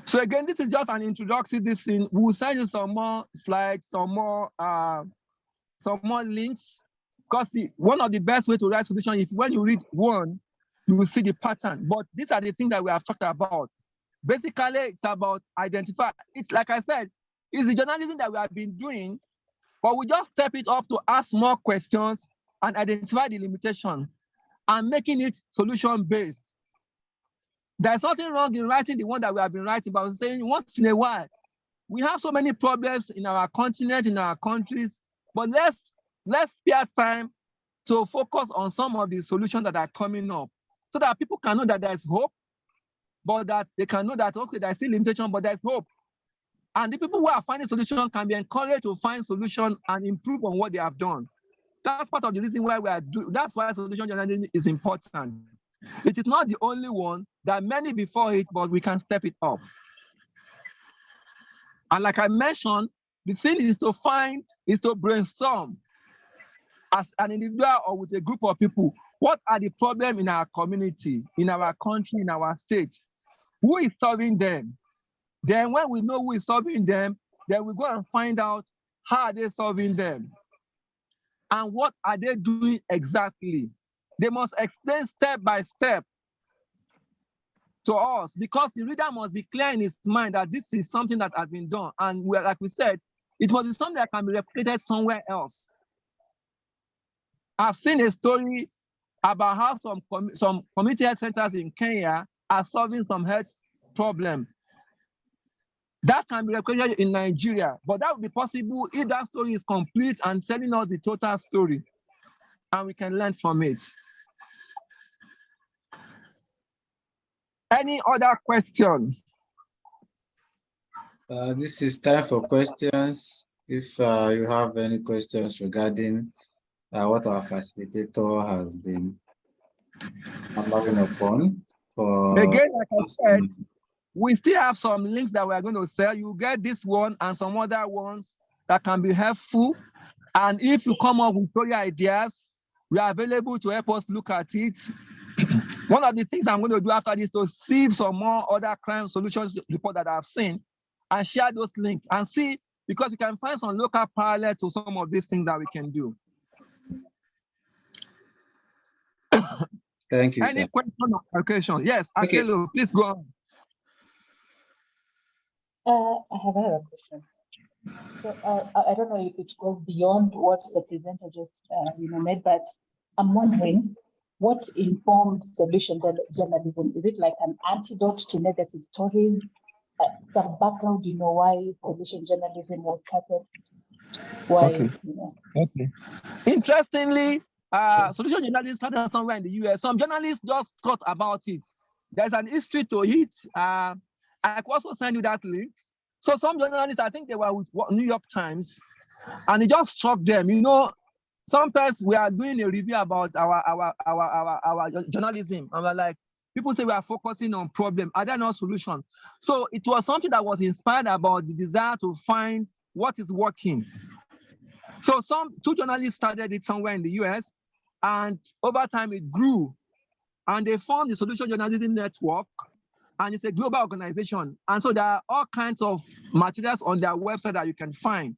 So again, this is just an introductory. This thing. We'll send you some more slides, some more links. Because one of the best way to write solution is when you read one, you will see the pattern. But these are the things that we have talked about. Basically, it's about identify. It's like I said, it's the journalism that we have been doing, but we just step it up to ask more questions and identify the limitation and making it solution-based. There's nothing wrong in writing the one that we have been writing, but saying once in a while, we have so many problems in our continent, in our countries, but let's spare time to focus on some of the solutions that are coming up so that people can know that there's hope, but that they can know that, okay, there's still limitation, but there's hope. And the people who are finding solutions can be encouraged to find solutions and improve on what they have done. That's part of the reason why we are doing, that's why solution journalism is important. It is not the only one, there are many before it, but we can step it up. And like I mentioned, the thing is to brainstorm as an individual or with a group of people. What are the problems in our community, in our country, in our state? Who is solving them? Then when we know who is solving them, then we go and find out how are they solving them and what are they doing exactly. They must explain step by step to us, because the reader must be clear in his mind that this is something that has been done. And like we said, it must be something that can be replicated somewhere else. I've seen a story about how some community health centers in Kenya are solving some health problem. That can be replicated in Nigeria, but that would be possible if that story is complete and telling us the total story, and we can learn from it. Any other question? This is time for questions. If you have any questions regarding what our facilitator has been hammering upon, for Again, like I said, customer. we still have some links that we are going to sell. You get this one and some other ones that can be helpful. And if you come up with story ideas, we are available to help us look at it. One of the things I'm going to do after this is to see some more other crime solutions report that I've seen and share those links and see, because we can find some local parallel to some of these things that we can do. Thank you, Any sir. question or clarification? Yes, Okay. Akelo, please go on. I have another question. So I don't know if it goes beyond what the presenter just made, but I'm wondering what informed solution journalism? Is it like an antidote to negative stories? Some background, why solution journalism was started? Why? Okay. Okay. Interestingly, solution journalism started somewhere in the US. Some journalists just thought about it. There's an history to it. I could also send you that link. So some journalists, I think they were with New York Times, and it just struck them. Sometimes we are doing a review about our journalism, and we're like, people say we are focusing on problem, are there no solution? So it was something that was inspired about the desire to find what is working. So two journalists started it somewhere in the US, and over time it grew, and they formed the Solution Journalism Network, and it's a global organization. And so there are all kinds of materials on their website that you can find.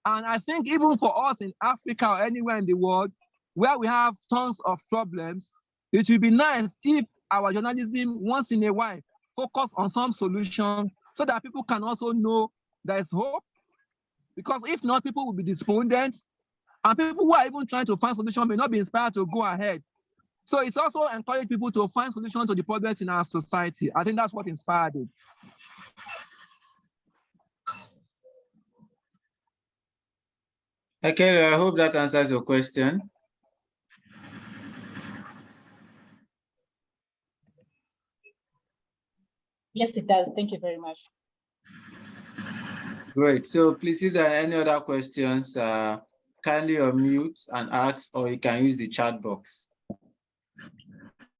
And I think even for us in Africa or anywhere in the world where we have tons of problems, it would be nice if our journalism once in a while focus on some solution so that people can also know there's hope. Because if not, people will be despondent, and people who are even trying to find solutions may not be inspired to go ahead. So it's also encourage people to find solutions to the problems in our society. I think that's what inspired it. Okay, I hope that answers your question. Yes, it does. Thank you very much. Great. So please, if there are any other questions, kindly unmute and ask, or you can use the chat box.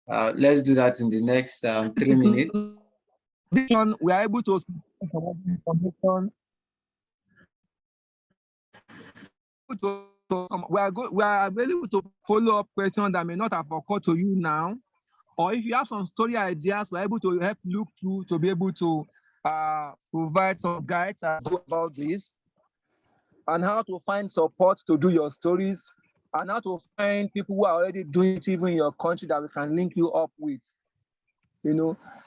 Let's do that in the next 3 minutes. We are able to information. We are available to follow up questions that may not have occurred to you now, or if you have some story ideas, we're able to help look through to be able to provide some guides about this, and how to find support to do your stories, and how to find people who are already doing it even in your country that we can link you up with.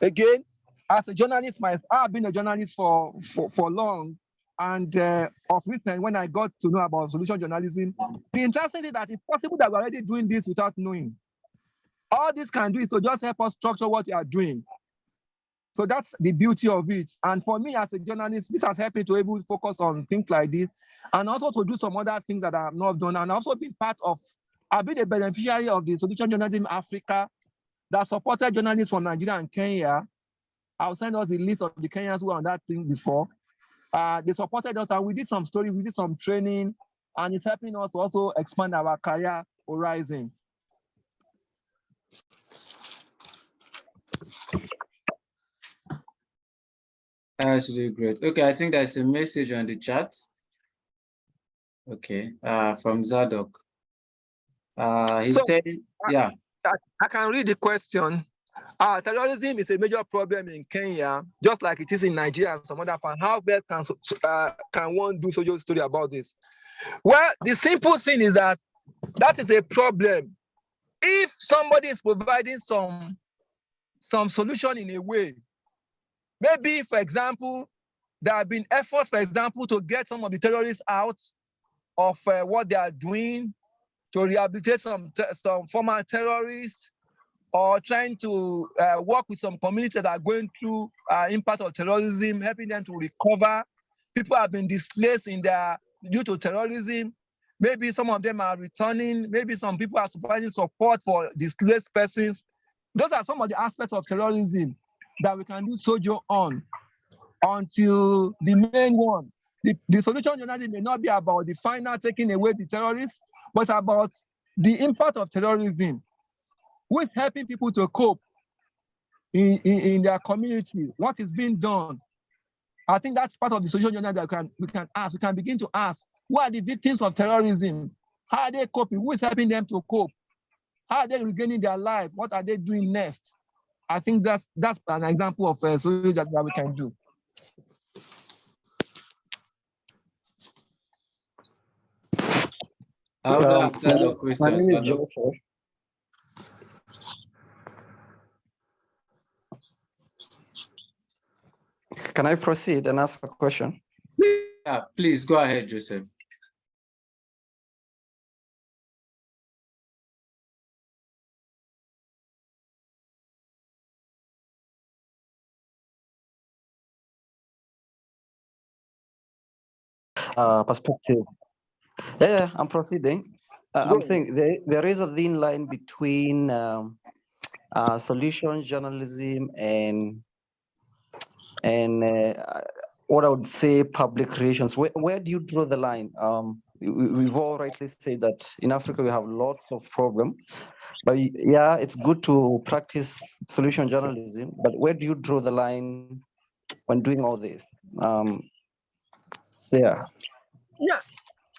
Again, as a journalist, I've been a journalist for long, and of recent, when I got to know about solution journalism, the interesting thing that it's possible that we're already doing this without knowing. All this can do is to just help us structure what you are doing. So that's the beauty of it. And for me as a journalist, this has helped me to able to focus on things like this, and also to do some other things that I have not done. And also been I've been a beneficiary of the Solution Journalism Africa that supported journalists from Nigeria and Kenya. I'll send us the list of the Kenyans who were on that thing before. They supported us, and we did some story, we did some training, and it's helping us to also expand our career horizon. That's really great. Okay, I think there's a message on the chat. Okay, from Zadok. He said, yeah. I can read the question. Terrorism is a major problem in Kenya, just like it is in Nigeria and some other parts. How best can one do SoJo story about this? Well, the simple thing is that is a problem. If somebody is providing some solution in a way, maybe, for example, there have been efforts, for example, to get some of the terrorists out of what they are doing, to rehabilitate some former terrorists, or trying to work with some communities that are going through impact of terrorism, helping them to recover. People have been displaced due to terrorism. Maybe some of them are returning. Maybe some people are providing support for displaced persons. Those are some of the aspects of terrorism that we can do SoJo on, until the main one. The solution journalism may not be about the final taking away the terrorists, but it's about the impact of terrorism, who is helping people to cope. in their community, what is being done. I think that's part of the social journalism that we can ask. We can begin to ask, who are the victims of terrorism? How are they coping? Who is helping them to cope? How are they regaining their life? What are they doing next? I think that's an example of social journalism that we can do. Questions. My name is Joseph. Can I proceed and ask a question? Yeah, please go ahead, Joseph. Perspective. Yeah, I'm proceeding. I'm saying there is a thin line between solution journalism and what I would say public relations. Where do you draw the line? We've all rightly said that in Africa we have lots of problems, but yeah, it's good to practice solution journalism. But where do you draw the line when doing all this? Yeah.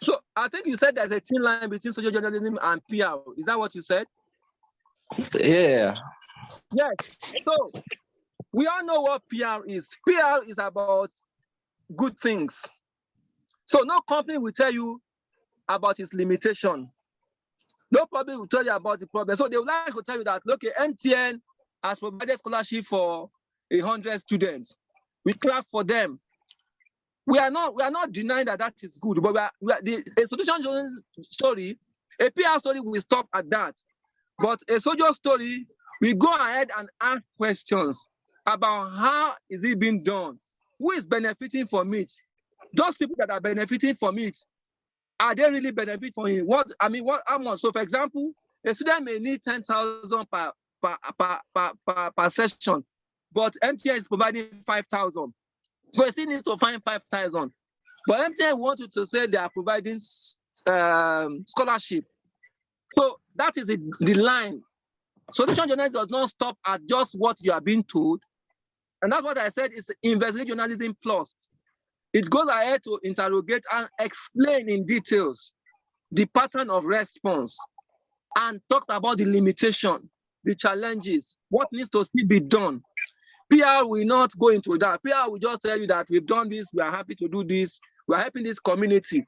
So I think you said there's a thin line between social journalism and PR. Is that what you said? Yeah. Yes. So we all know what PR is. PR is about good things. So no company will tell you about its limitation. No company will tell you about the problem. So they would like to tell you that, look, MTN has provided scholarship for 100 students. We clap for them. We are not denying that is good, but a solution story, a PR story will stop at that. But a SoJo story, we go ahead and ask questions about how is it being done, who is benefiting from it. Those people that are benefiting from it, are they really benefiting from it? How much? So, for example, a student may need 10,000 per session, but MTN is providing 5,000. So it still needs to find 5,000. But MTN wants you to say they are providing scholarship. So that is the line. Solution journalism does not stop at just what you are being told. And that's what I said is investigative journalism plus. It goes ahead to interrogate and explain in details the pattern of response and talks about the limitation, the challenges, what needs to still be done. PR will not go into that. PR will just tell you that we've done this, we are happy to do this, we are helping this community.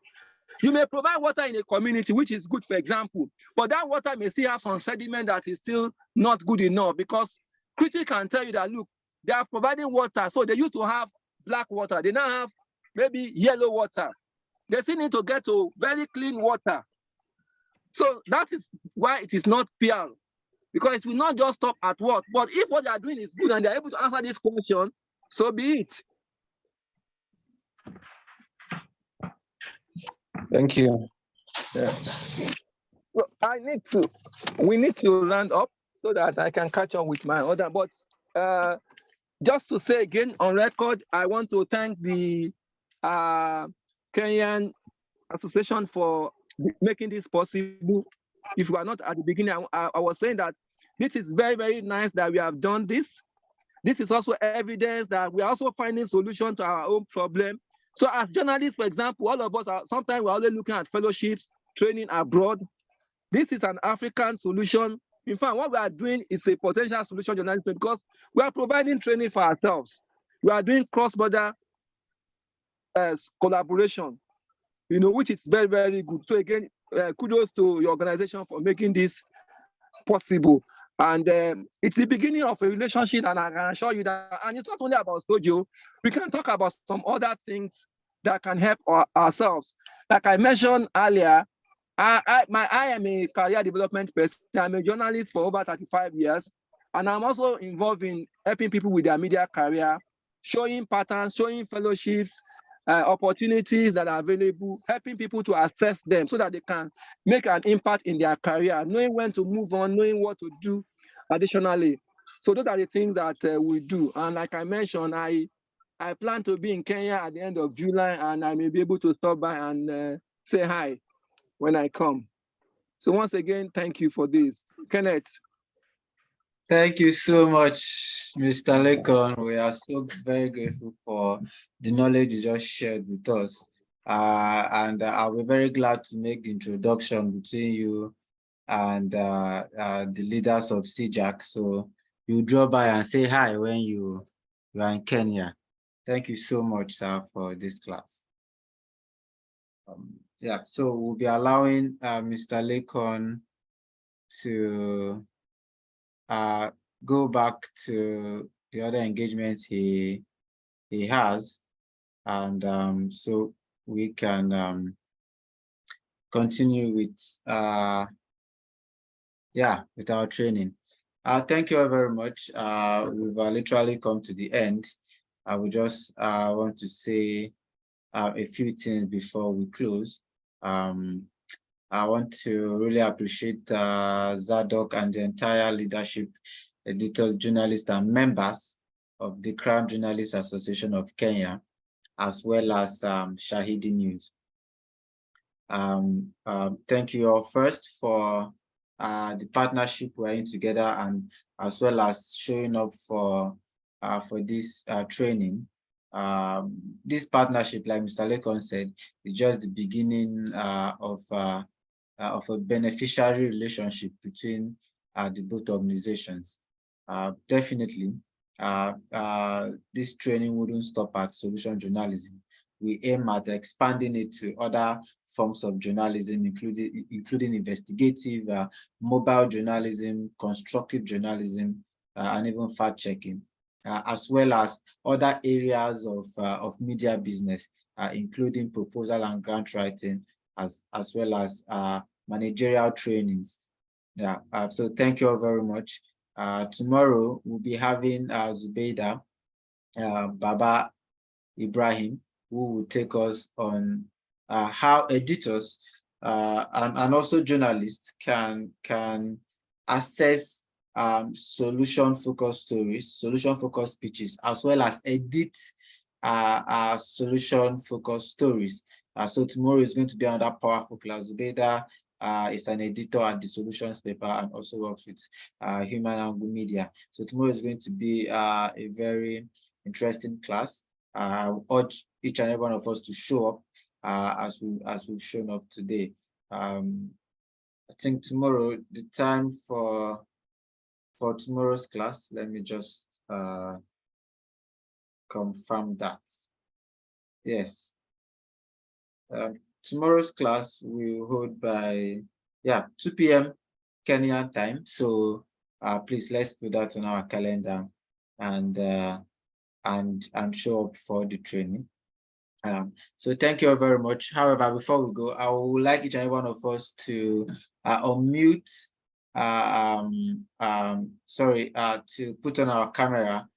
You may provide water in a community, which is good, for example, but that water may still have some sediment that is still not good enough because critics can tell you that, look, they are providing water, so they used to have black water. They now have maybe yellow water. They still need to get to very clean water. So that is why it is not PR. Because it will not just stop at what, but if what they are doing is good and they're able to answer this question, so be it. Thank you. Yeah. Well, we need to round up so that I can catch up with my other, but just to say again on record, I want to thank the Kenyan Association for making this possible. If you are not at the beginning, I was saying that this is very, very nice that we have done this. This is also evidence that we are also finding solutions to our own problem. So as journalists, for example, all of us are sometimes we're always looking at fellowships, training abroad. This is an African solution. In fact, what we are doing is a potential solution journalism because we are providing training for ourselves. We are doing cross-border collaboration, which is very, very good. So again, kudos to your organization for making this possible. And it's the beginning of a relationship, and I can assure you that, and it's not only about SoJo, we can talk about some other things that can help ourselves. Like I mentioned earlier, I am a career development person. I'm a journalist for over 35 years, and I'm also involved in helping people with their media career, showing patterns, showing fellowships, opportunities that are available, helping people to assess them so that they can make an impact in their career, knowing when to move on, knowing what to do additionally. So those are the things that we do. And like I mentioned, I plan to be in Kenya at the end of July, and I may be able to stop by and say hi when I come. So once again, thank you for this. Kenneth. Thank you so much, Mr. Lekan. We are so very grateful for the knowledge you just shared with us. And I'll be very glad to make the introduction between you and the leaders of CJAK. So you drop by and say hi when you are in Kenya. Thank you so much, sir, for this class. Yeah, so we'll be allowing Mr. Lekan to go back to the other engagements he has, and so we can continue with with our training. Thank you all very much. We've literally come to the end. I would just want to say a few things before we close. I want to really appreciate Zadok and the entire leadership, editors, journalists, and members of the Crown Journalists Association of Kenya, as well as Shahidi News. Thank you all first for the partnership we're in together, and as well as showing up for this training. This partnership, like Mr. Lekan said, is just the beginning of a beneficiary relationship between the both organizations. Definitely, this training wouldn't stop at solution journalism. We aim at expanding it to other forms of journalism, including investigative, mobile journalism, constructive journalism, and even fact-checking, as well as other areas of media business, including proposal and grant writing, as well as managerial trainings. Yeah, so thank you all very much. Tomorrow we'll be having Zubeida Baba Ibrahim, who will take us on how editors and also journalists can assess solution-focused stories, solution-focused pitches, as well as edit solution-focused stories. So tomorrow is going to be another powerful class. Zubeida is an editor at the Solutions paper and also works with Human Angle Media. So tomorrow is going to be a very interesting class. I urge each and every one of us to show up as we've shown up today. I think tomorrow, the time for tomorrow's class, let me just confirm that. Yes. Tomorrow's class will hold by 2 p.m. Kenyan time. So please, let's put that on our calendar and show up for the training. So thank you all very much. However, before we go, I would like each and every one of us to unmute, to put on our camera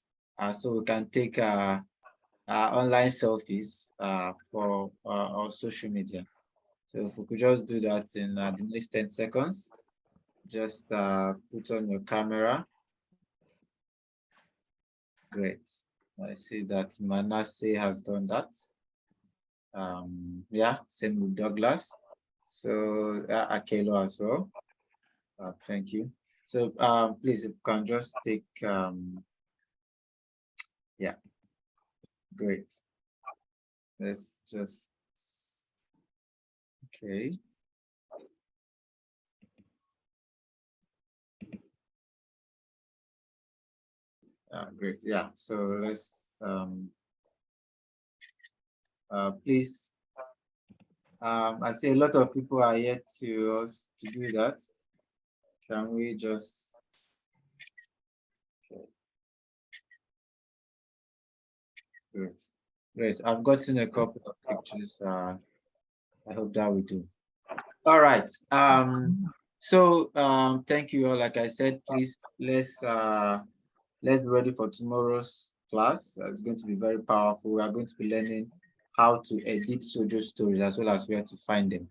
so we can take online selfies for our social media. So if we could just do that in the next 10 seconds, just put on your camera. Great. I see that Manasseh has done that. Same with Douglas. So Akelo as well. Thank you. So please, if you can just take great. Let's just okay. Great. Yeah. So let's please. I see a lot of people are yet to do that. Can we just? Okay. Great. Great. I've gotten a couple of pictures. I hope that we do. All right. So thank you all. Like I said, please let's be ready for tomorrow's class. It's going to be very powerful. We are going to be learning how to edit SoJo stories as well as where to find them.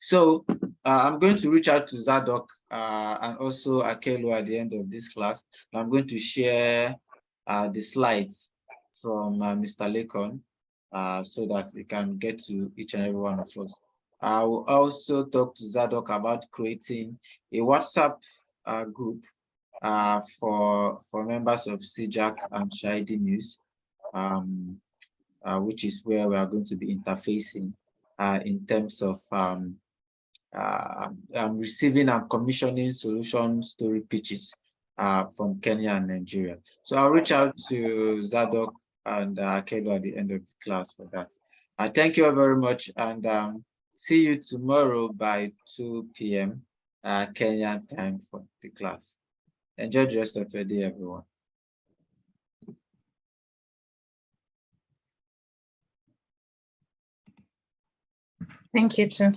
So I'm going to reach out to Zadok and also Akelo at the end of this class. I'm going to share the slides from Mr. Lekan so that it can get to each and every one of us. I will also talk to Zadok about creating a WhatsApp group for members of CJAK and Shahidi News, which is where we are going to be interfacing in terms of receiving and commissioning solution story pitches from Kenya and Nigeria. So I'll reach out to Zadok and Kedo at the end of the class for that. Thank you all very much, and see you tomorrow by 2 p.m. Kenyan time for the class. Enjoy the rest of your day, everyone. Thank you too.